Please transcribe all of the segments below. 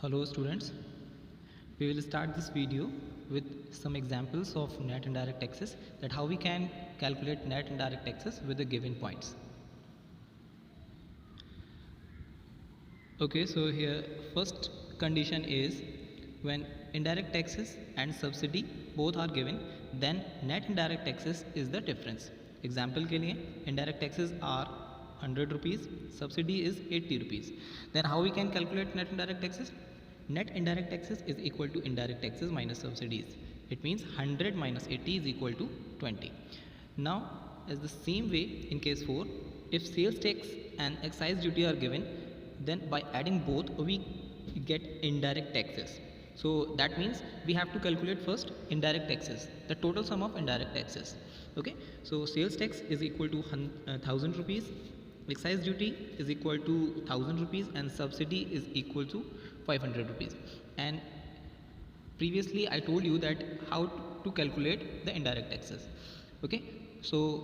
Hello students, we will start this video with some examples of net and direct taxes, that how we can calculate net and direct taxes with the given points. Okay, so here first condition is when indirect taxes and subsidy both are given, then net and direct taxes is the difference. Example के लिए indirect taxes are 100 rupees, subsidy is 80 rupees. Then how we can calculate net and direct taxes? Net indirect taxes is equal to indirect taxes minus subsidies. It means 100 minus 80 is equal to 20. Now, as the same way in case 4, if sales tax and excise duty are given, then by adding both we get indirect taxes. So that means we have to calculate first indirect taxes, the total sum of indirect taxes. Okay, so sales tax is equal to 1000 rupees, excise duty is equal to 1000 rupees, and subsidy is equal to 500 rupees. And previously I told you that how to calculate the indirect taxes. Okay, so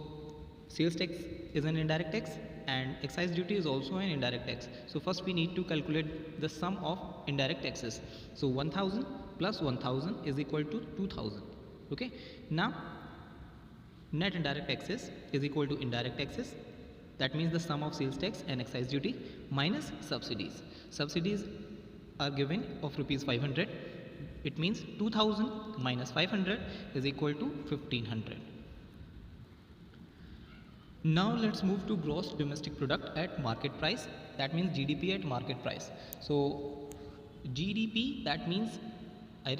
sales tax is an indirect tax and excise duty is also an indirect tax. So first we need to calculate the sum of indirect taxes. So 1000 plus 1000 is equal to 2000. Okay, now net indirect taxes is equal to indirect taxes, that means the sum of sales tax and excise duty minus subsidies. Subsidies are given of rupees 500, it means 2000 minus 500 is equal to 1500. Now let's move to gross domestic product at market price, that means GDP at market price. So GDP, that means I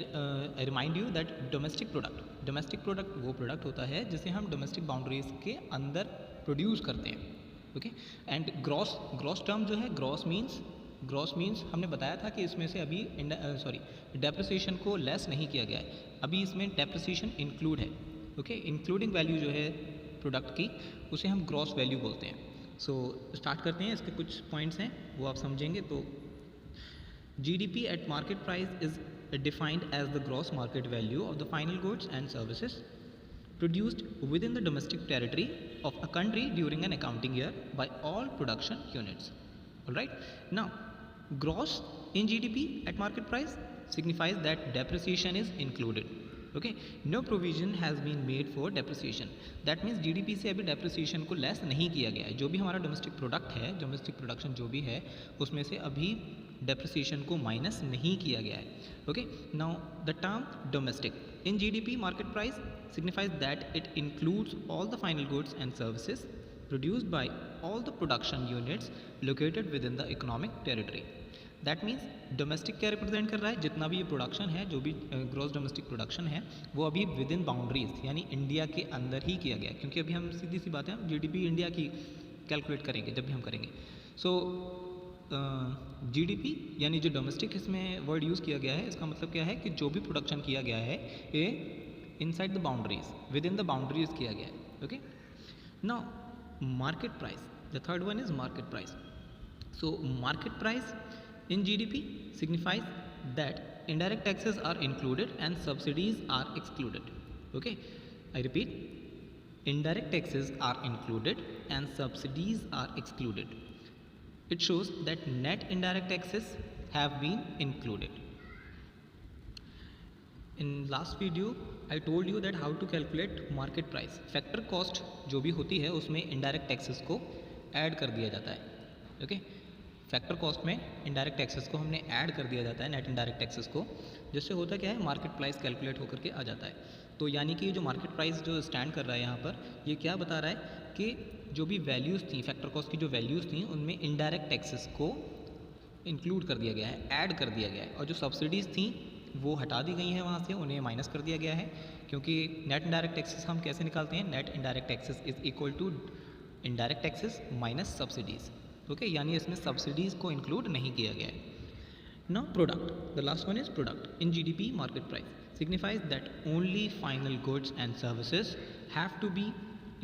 remind you that domestic product वो product होता है जिसे हम domestic boundaries के अंदर produce करते हैं. Okay, and gross term जो है, ग्रॉस मीन्स हमने बताया था कि इसमें से अभी डेप्रिसिएशन को लेस नहीं किया गया है, अभी इसमें डेप्रिसिएशन इंक्लूड है. ओके, इंक्लूडिंग वैल्यू जो है प्रोडक्ट की उसे हम ग्रॉस वैल्यू बोलते हैं. सो स्टार्ट करते हैं, इसके कुछ पॉइंट्स हैं वो आप समझेंगे. तो GDP at market price is defined as the gross market value of the final goods and services produced within the domestic territory of a country during an accounting year by all production units. Alright, now gross in GDP at market price signifies that depreciation is included. Okay, no provision has been made for depreciation. That means GDP से अभी depreciation को less नहीं किया गया है. जो भी हमारा domestic product है, domestic production जो भी है, उसमें से अभी depreciation को minus नहीं किया गया है. Okay, now the term domestic in GDP market price signifies that it includes all the final goods and services produced by all the production units located within the economic territory. That means domestic क्या represent कर रहा है, जितना भी ये production है, जो भी ग्रॉस डोमेस्टिक प्रोडक्शन है, वो अभी विद इन बाउंड्रीज यानी इंडिया के अंदर ही किया गया है. क्योंकि अभी हम सीधी सी बात है, हम GDP इंडिया की कैलकुलेट करेंगे जब भी हम करेंगे. सो GDP यानी जो डोमेस्टिक इसमें वर्ड यूज़ किया गया है, इसका मतलब क्या है कि जो भी प्रोडक्शन किया गया है ये inside the boundaries, with in the boundaries किया गया है. Okay, now market price, the third one is market price. So market price in GDP signifies that indirect taxes are included and subsidies are excluded. Okay, I repeat, indirect taxes are included and subsidies are excluded. It shows that net indirect taxes have been included. In last video I told you that how to calculate market price. Factor cost जो भी होती है उसमें indirect taxes को add कर दिया जाता है. Okay, फैक्टर कॉस्ट में इनडायरेक्ट टैक्सेस को हमने ऐड कर दिया जाता है, नेट इनडायरेक्ट टैक्सेस को, जिससे होता क्या है, मार्केट प्राइस कैलकुलेट होकर के आ जाता है. तो यानी कि जो मार्केट प्राइस जो स्टैंड कर रहा है यहाँ पर, ये क्या बता रहा है कि जो भी वैल्यूज़ थी, फैक्टर कॉस्ट की जो वैल्यूज़ थी, उनमें इनडायरेक्ट टैक्सेस को इंक्लूड कर दिया गया है, ऐड कर दिया गया है, और जो सब्सिडीज़ थी वो हटा दी गई हैं वहाँ से, उन्हें माइनस कर दिया गया है. क्योंकि नेट इनडायरेक्ट टैक्सेस हम कैसे निकालते हैं, net indirect taxes is equal to indirect taxes minus subsidies. Okay, यानी इसमें सब्सिडीज़ को इंक्लूड नहीं किया गया है. Now product, the last one is product in GDP market price signifies that only final goods and services have to be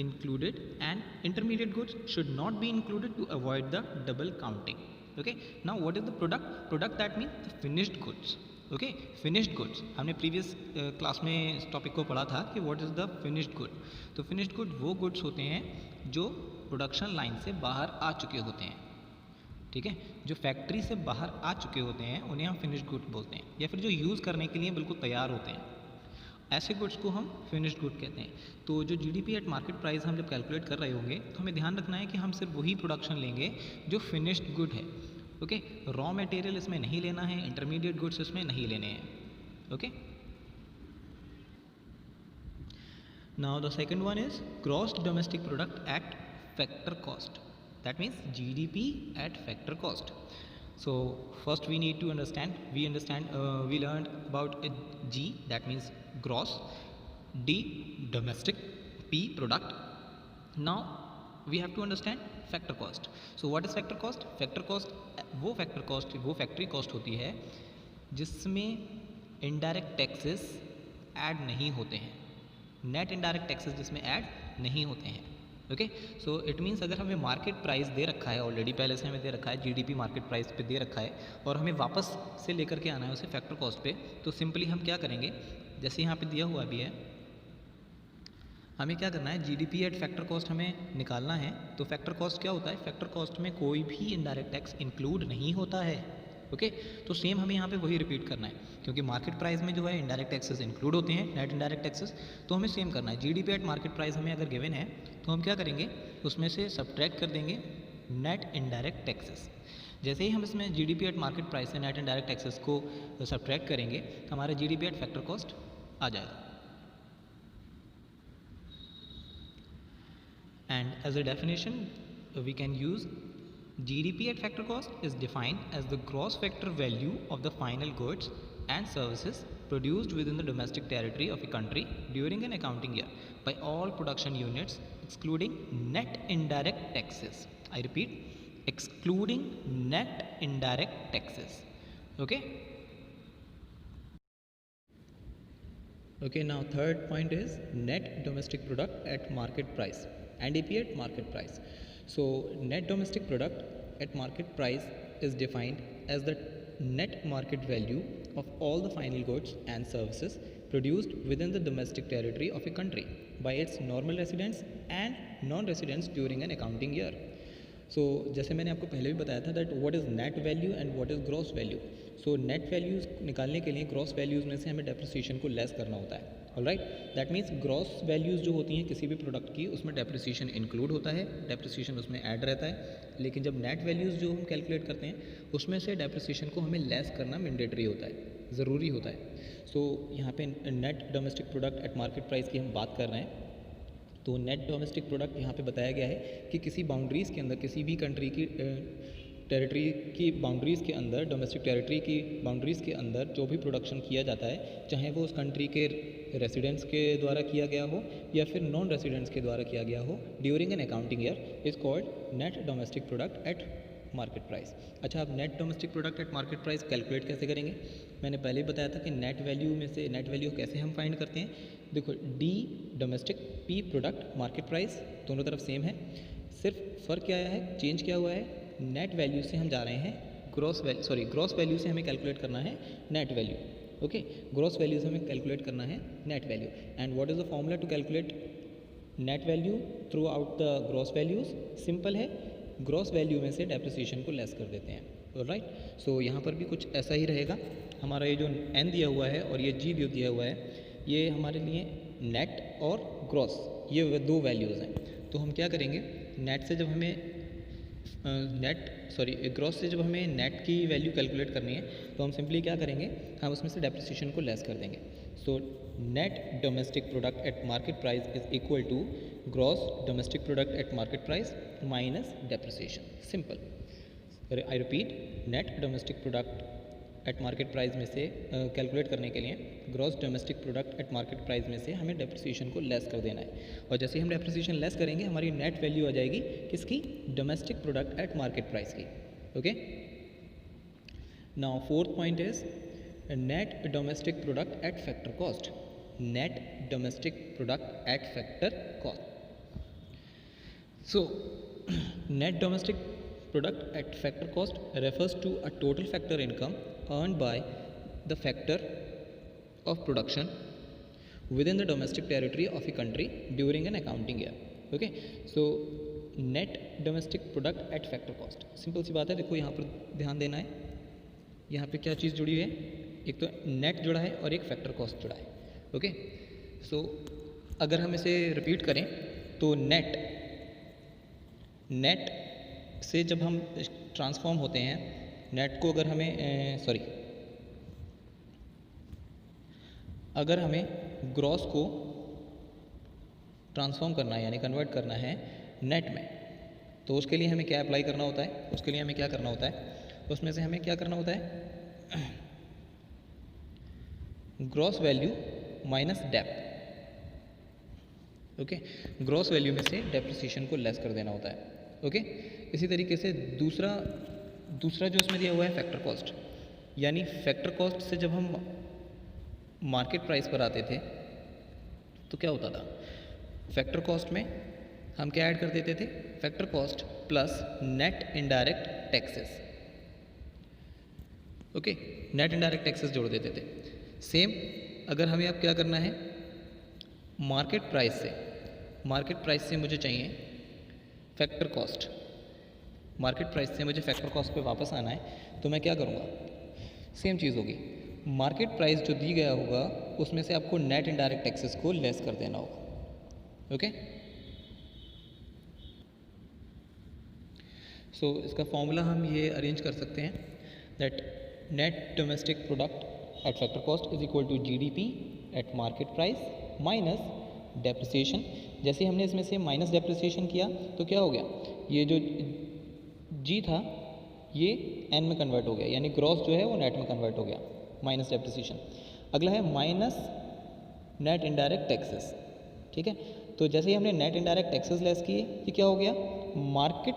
included and intermediate goods should not be included to avoid the double counting. Okay, now what is the product? Product, that means the finished goods. Okay, finished goods, हमने previous class में इस topic को पढ़ा था कि what is the finished good. तो finished good वो goods होते हैं जो प्रोडक्शन लाइन से बाहर आ चुके होते हैं. ठीक है। जो फैक्ट्री से बाहर आ चुके होते हैं उन्हें हम फिनिश्ड गुड बोलते हैं, या फिर जो यूज़ करने के लिए बिल्कुल तैयार होते हैं, ऐसे गुड्स को हम फिनिश्ड गुड कहते हैं। तो जो जीडीपी एट मार्केट प्राइस हम जब कैलकुलेट कर रहे होंगे तो हमें ध्यान रखना है कि हम सिर्फ वही प्रोडक्शन लेंगे जो फिनिश्ड गुड है। ओके, रॉ मटेरियल इसमें नहीं लेना है, इंटरमीडिएट गुड्स इसमें नहीं लेने हैं। Okay, now the second one is gross domestic product at factor cost, that means GDP at factor cost. So first we need to understand, we learned about G, that means gross, D domestic, P product. Now we have to understand factor cost. So what is factor cost? Factor cost वो factory cost होती है जिसमें indirect taxes add नहीं होते हैं, net indirect taxes जिसमें add नहीं होते हैं। ओके, सो इट मीन्स अगर हमें मार्केट प्राइस दे रखा है ऑलरेडी, पहले से हमें दे रखा है जीडीपी मार्केट प्राइस पे दे रखा है और हमें वापस से लेकर के आना है उसे फैक्टर कॉस्ट पे, तो सिंपली हम क्या करेंगे, जैसे यहाँ पे दिया हुआ भी है, हमें क्या करना है, जीडीपी एट फैक्टर कॉस्ट हमें निकालना है। तो फैक्टर कॉस्ट क्या होता है, फैक्टर कॉस्ट में कोई भी इनडायरेक्ट टैक्स इंक्लूड नहीं होता है। ओके, तो सेम हमें यहाँ पे वही रिपीट करना है, क्योंकि मार्केट प्राइस में जो है इनडायरेक्ट टैक्सेस इंक्लूड होते हैं, नेट इनडायरेक्ट टैक्सेस, तो हमें सेम करना है। जीडीपी एट मार्केट प्राइस हमें अगर गिवन है तो हम क्या करेंगे, उसमें से सब्ट्रैक्ट कर देंगे नेट इनडायरेक्ट टैक्सेस। जैसे ही हम इसमें जीडीपी एट मार्केट प्राइस से नेट इनडायरेक्ट टैक्सेस को सब्ट्रैक्ट करेंगे तो हमारा जीडीपी एट फैक्टर कॉस्ट आ जाएगा। And as a definition we can use GDP at factor cost is defined as the gross factor value of the final goods and services produced within the domestic territory of a country during an accounting year by all production units excluding net indirect taxes. I repeat, excluding net indirect taxes. Okay? Okay, now third point is net domestic product at market price, NDP at market price. So net domestic product at market price is defined as the net market value of all the final goods and services produced within the domestic territory of a country by its normal residents and non-residents during an accounting year. So जैसे मैंने आपको पहले भी बताया था that what is net value and what is gross value. So net values निकालने के लिए gross values में से हमें depreciation को less करना होता है। Alright, that means gross values जो होती हैं किसी भी प्रोडक्ट की उसमें डेप्रिसिएशन इंक्लूड होता है, डेप्रिसिएशन उसमें ऐड रहता है, लेकिन जब नेट वैल्यूज़ जो हम कैलकुलेट करते हैं उसमें से डेप्रिसिएशन को हमें लेस करना मैंडेटरी होता है, ज़रूरी होता है। सो यहाँ पे net domestic product at market price की हम बात कर रहे हैं। तो नेट डोमेस्टिक प्रोडक्ट यहाँ पे बताया गया है कि किसी बाउंड्रीज़ के अंदर, किसी भी कंट्री की टेरिटरी की बाउंड्रीज़ के अंदर, डोमेस्टिक टेरिटरी की बाउंड्रीज़ के अंदर जो भी प्रोडक्शन किया जाता है, चाहे वो उस कंट्री के रेसिडेंट्स के द्वारा किया गया हो या फिर नॉन रेसिडेंट्स के द्वारा किया गया हो during an accounting year, is called net domestic product at market price. अच्छा, अब net domestic product at market price calculate कैसे करेंगे? मैंने पहले ही बताया था कि नेट वैल्यू में से नेट वैल्यू कैसे हम फाइंड करते हैं। देखो, D domestic, P product, market price, दोनों तरफ सेम है, सिर्फ फ़र्क क्या आया है, चेंज क्या हुआ है, नेट वैल्यू से हम जा रहे हैं ग्रॉस वैल्यू से हमें कैलकुलेट करना है net value. Okay, gross value से हमें कैलकुलेट करना है net value. And what is the formula to calculate net value through out the gross values? Simple है, ग्रॉस वैल्यू में से डेप्रिसिएशन को लेस कर देते हैं। ऑलराइट, सो यहाँ पर भी कुछ ऐसा ही रहेगा। हमारा ये जो एन दिया हुआ है और ये जी भी दिया हुआ है, ये हमारे लिए नेट और ग्रॉस, ये दो वैल्यूज़ हैं। तो हम क्या करेंगे, नेट से जब हमें ग्रॉस से जब हमें नेट की वैल्यू कैलकुलेट करनी है तो हम सिंपली क्या करेंगे, हम उसमें से डेप्रिसिएशन को लेस कर देंगे। So net domestic product at market price is equal to gross domestic product at market price minus depreciation. Simple. I repeat, net domestic product at market price में से कैलकुलेट करने के लिए gross domestic product at market price में से हमें depreciation को less कर देना है, और जैसे ही हम डेप्रिसिएशन लेस करेंगे हमारी नेट वैल्यू आ जाएगी किसकी, domestic product at market price की। Okay, now fourth point is net domestic product at factor cost. Net domestic product at factor cost. So net domestic product at factor cost refers to a total factor income earned by the factor of production within the domestic territory of a country during an accounting year. Okay, so net domestic product at factor cost, simple सी बात है। देखो यहाँ पर ध्यान देना है, यहाँ पे क्या चीज़ जुड़ी हुई है, एक तो नेट जुड़ा है और एक फैक्टर कॉस्ट जुड़ा है। ओके, सो अगर हम इसे रिपीट करें तो नेट से जब हम ट्रांसफॉर्म होते हैं, नेट को अगर हमें अगर हमें ग्रॉस को ट्रांसफॉर्म करना है यानी कन्वर्ट करना है नेट में, तो उसके लिए हमें क्या अप्लाई करना होता है, उसके लिए हमें क्या करना होता है, उसमें से हमें क्या करना होता है, gross value minus dep. Okay, gross value में से डेप्रिसिएशन को लेस कर देना होता है। ओके, इसी तरीके से दूसरा जो इसमें दिया हुआ है फैक्टर कॉस्ट, यानी फैक्टर कॉस्ट से जब हम मार्केट प्राइस पर आते थे तो क्या होता था, फैक्टर कॉस्ट में हम क्या ऐड कर देते थे, factor cost plus net indirect taxes. Okay, net indirect taxes जोड़ देते थे। सेम अगर हमें अब क्या करना है, मार्केट प्राइस से मुझे चाहिए फैक्टर कॉस्ट, मार्केट प्राइस से मुझे फैक्टर कॉस्ट पे वापस आना है, तो मैं क्या करूँगा, सेम चीज़ होगी, मार्केट प्राइस जो दी गया होगा उसमें से आपको नेट इनडायरेक्ट टैक्सेस को लेस कर देना होगा। ओके, सो इसका फॉर्मूला हम ये अरेंज कर सकते हैं that net domestic product at factor cost is equal to GDP at market price minus depreciation. जैसे हमने इसमें से माइनस डेप्रिसिएशन किया तो क्या हो गया, ये जो जी था ये एन में कन्वर्ट हो गया, यानी ग्रॉस जो है वो नेट में कन्वर्ट हो गया, माइनस डेप्रिसिएशन। अगला है माइनस नेट इनडायरेक्ट टैक्सेस। ठीक है, तो जैसे ही हमने नेट इनडायरेक्ट टैक्सेस लेस किए, ये क्या हो गया, मार्केट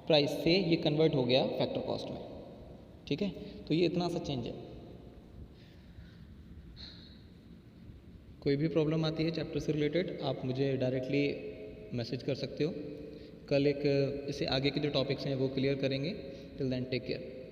प्राइस से ये कन्वर्ट हो गया फैक्टर कॉस्ट में। ठीक है, तो ये इतना सा चेंज है। कोई भी प्रॉब्लम आती है चैप्टर से रिलेटेड आप मुझे डायरेक्टली मैसेज कर सकते हो। कल एक इससे आगे के जो टॉपिक्स हैं वो क्लियर करेंगे। Till then take care.